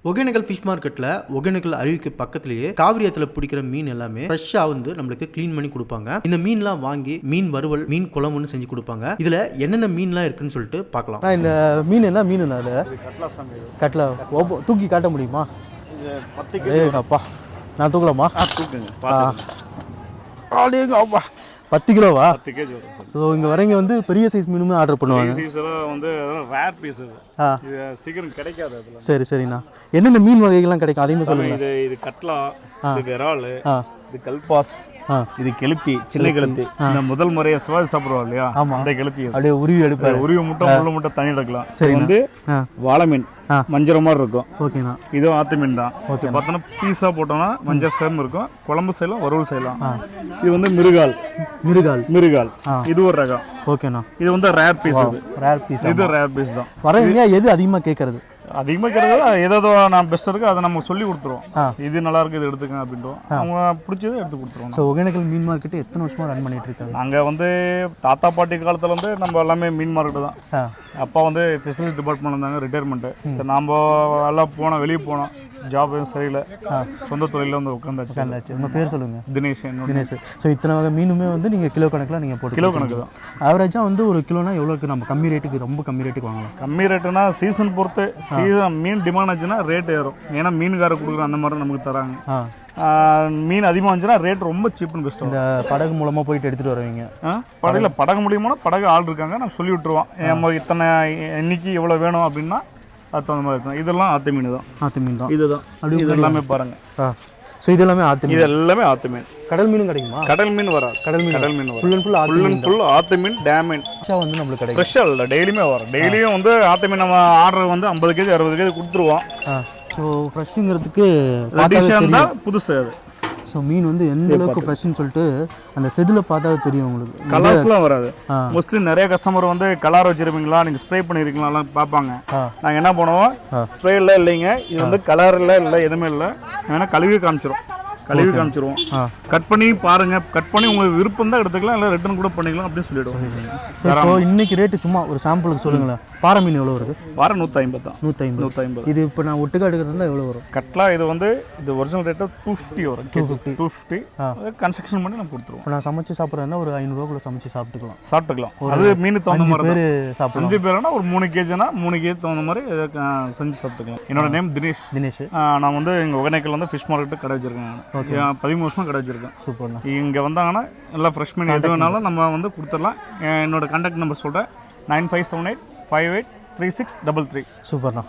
Hogenakkal fish மார்க்கெட்டில் ஒகேனக்கல் அருவிக்கு பக்கத்துலேயே காவிரி ஆத்துல பிடிக்கிற மீன் எல்லாமே ஃப்ரெஷ்ஷாக வந்து நம்மளுக்கு க்ளீன் பண்ணி கொடுப்பாங்க. இந்த மீன்லாம் வாங்கி மீன் வறுவல், மீன் குழம்புன்னு செஞ்சு கொடுப்பாங்க. இதில் என்னென்ன மீன்லாம் இருக்குன்னு சொல்லிட்டு பார்க்கலாம். இந்த மீன் என்ன மீன்? கட்லா தூக்கி காட்ட முடியுமா? அப்பா நான் தூக்கலாமா? அப்பா 10 கிலோவா? 10 கேஜி வரும் சார். ஸோ இங்கே வரீங்க வந்து பெரிய சைஸ் மீனுமே ஆர்டர் பண்ணுவாங்க. சைஸ் எல்லாம் வந்து ரேர் பீஸ் இது. இது சீக்கிரம் கிடைக்காது அதுல. சரி சரிண்ணா. என்னென்ன மீன் வகைகள்லாம் கிடைக்கும் அதையுமே சொல்லுங்க. இது கட்லா, இது விரால், இது கல்பாஸ், இது கெளுத்தி, சின்ன கெளுத்தி. இந்த முதல் முறையை சுவாசி சாப்பிடுவோம் இல்லையா, அந்த கெளுத்தி அப்படியே உருவி எடுப்பாரு. உருவி முட்டை தண்ணி எடுக்கலாம். சரி வந்து வாழை மீன் மஞ்சள் மாதிரி இருக்கும். ஓகேண்ணா. இதுவும் ஆத்து மீன் தான். ஓகே. பார்த்தோன்னா பீஸா போட்டோம்னா மஞ்சள் சேம் இருக்கும். குழம்பு செய்யலாம், வறுவல் செய்யலாம். இது வந்து மிருகால். இது ஒரு ரகம். ஓகேண்ணா. இது வந்து ரேர் பீஸ். இது ரேர் பீஸ் தான். வரவங்க எது அதிகமாக கேட்கறது? அதிகமாக இருக்கிறது ஏதோ நான் பெஸ்ட்டாக இருக்குது அதை நம்ம சொல்லி கொடுத்துருவோம். இது நல்லா இருக்குது, இது எடுத்துக்கங்க அப்படின்றோம். அவங்க பிடிச்சதை எடுத்து கொடுத்துருவோம். ஸோ ஒகேனக்கல் மீன் மார்க்கெட்டு எத்தனை வருஷமாக ரன் பண்ணிட்டு இருக்காங்க? நாங்கள் வந்து தாத்தா பாட்டி காலத்தில் வந்து நம்ம எல்லாமே மீன் மார்க்கெட்டு தான். அப்பா வந்து ஃபிஷரிஸ் டிபார்ட்மெண்ட் இருந்தாங்க, ரிட்டையர்மெண்ட்டு. சரி நம்ம எல்லாம் வெளியே போனோம், ஜாப் எதுவும் சரியில்லை, சொந்த தொழிலில் வந்து உட்காந்தாச்சு. உங்கள் பேர் சொல்லுங்கள்? தினேஷ். ஸோ இத்தனை வகை மீனுமே வந்து நீங்கள் கிலோ கணக்கில் நீங்கள் போட்டு கிலோ கணக்கு தான். ஆவரேஜாக வந்து ஒரு கிலோனா எவ்வளோக்கு நம்ம கம்மி ரேட்டுக்கு, ரொம்ப கம்மி ரேட்டுக்கு வாங்கலாம்? கம்மி ரேட்டுனா சீசன் பொறுத்து. சீசன் மீன் டிமாண்ட் ஆச்சுன்னா ரேட் ஏறும். ஏன்னா மீனுக்கார கொடுக்குற அந்த மாதிரி நமக்கு தராங்க. மீன் அதிகமாக இருந்துச்சுன்னா ரேட் ரொம்ப சீப்னு பெஸ்ட். இந்த படகு மூலமாக போயிட்டு எடுத்துகிட்டு வருவீங்க? படகு மூலியமாக படகு ஆள் இருக்காங்க, நம்ம சொல்லி விட்டுருவோம். நம்ம இத்தனை இன்னைக்கு எவ்வளோ வேணும் அப்படின்னா அது தகுந்த மாதிரி இருக்கும். இதெல்லாம் ஆத்து மீன் தான். ஆத்து மீன் தான். இதுதான் இது எல்லாமே பாருங்க. ஸோ இது எல்லாமே ஆத்து மீன். இது எல்லாமே ஆத்து மீன். கடல் மீனும் கிடைக்குமா? கடல் மீன் வராது. கடல் மீன் ஃபுல் அண்ட் ஃபுல் ஆத்து மீன், டேம் மீன் வந்து நம்மளுக்கு கிடைக்கும். ஃப்ரெஷ்ஷாக இல்லை, டெய்லியுமே வரும். டெய்லியும் வந்து ஆத்து மீன் நம்ம ஆர்டர் வந்து 50 கேஜி 60 கேஜி கொடுத்துருவோம். ஸோ ஃப்ரெஷ்ஷுங்கிறதுக்கு புதுசு அது. ஸோ மீன் வந்து எந்த அளவுக்கு ஃப்ரெஷ்னு சொல்லிட்டு அந்த செதில் பார்த்தா தெரியும் உங்களுக்கு. கலர்ஸ்லாம் வராது. மோஸ்ட்லி நிறைய கஸ்டமர் வந்து கலர் வச்சிருப்பீங்களா, நீங்கள் ஸ்ப்ரே பண்ணியிருக்கீங்களா பார்ப்பாங்க. நாங்கள் என்ன பண்ணுவோம், ஸ்ப்ரே இல்லை இல்லைங்க, இது வந்து கலர் இல்லை எதுவுமே இல்லை, ஏன்னா கழுவி காமிச்சிருவோம். கட் பண்ணி பாருங்க, கட் பண்ணி உங்களுக்கு விருப்பம் தான் எடுத்துக்கலாம், இல்லை ரிட்டர்ன் கூட பண்ணிக்கலாம் அப்படின்னு சொல்லிடுவோம். இப்போ இன்னைக்கு ரேட்டு சும்மா ஒரு சாம்பிளுக்கு சொல்லுங்களேன். பாறை மீன் எவ்வளோ வருது? பாறை 150 தான். 150. இது இப்போ நான் ஒட்டுக்கா எடுக்கிறதா எவ்வளோ வரும்? கட்லா இது வந்து இது ஒரிஜினல் ரேட்டு 250 வரும். 250 கன்ஸ்ட்ரக்ஷன் பண்ணி நம்ம கொடுத்துருவோம். இப்போ நான் சமைச்சு சாப்பிட்றதுனா ஒரு 500 ரூபாக்குள்ள சமைச்சு சாப்பிட்டுக்கலாம். அது மீன் தகுந்த மாதிரி பேர் சாப்பிடலாம். 5 பேர்னா ஒரு 3 கேஜினா 3 கேஜி தகுந்த மாதிரி செஞ்சு சாப்பிட்டுக்கலாம். என்னோட நேம் தினேஷ். நான் வந்து எங்கள் ஒகேனக்கல் வந்து ஃபிஷ் மார்க்கெட்டு கடை வச்சிருக்கேன். 13 வருஷமா கடை வச்சிருக்கேன். சூப்பர்ண்ணா. இங்கே வந்தாங்கன்னா எல்லாம் ஃப்ரெஷ் மீன் எது வேணாலும் நம்ம வந்து கொடுத்துடலாம். என்னோட கான்டாக்ட் நம்பர் சொல்கிறேன், 9578583633. சூப்பர்ண்ணா.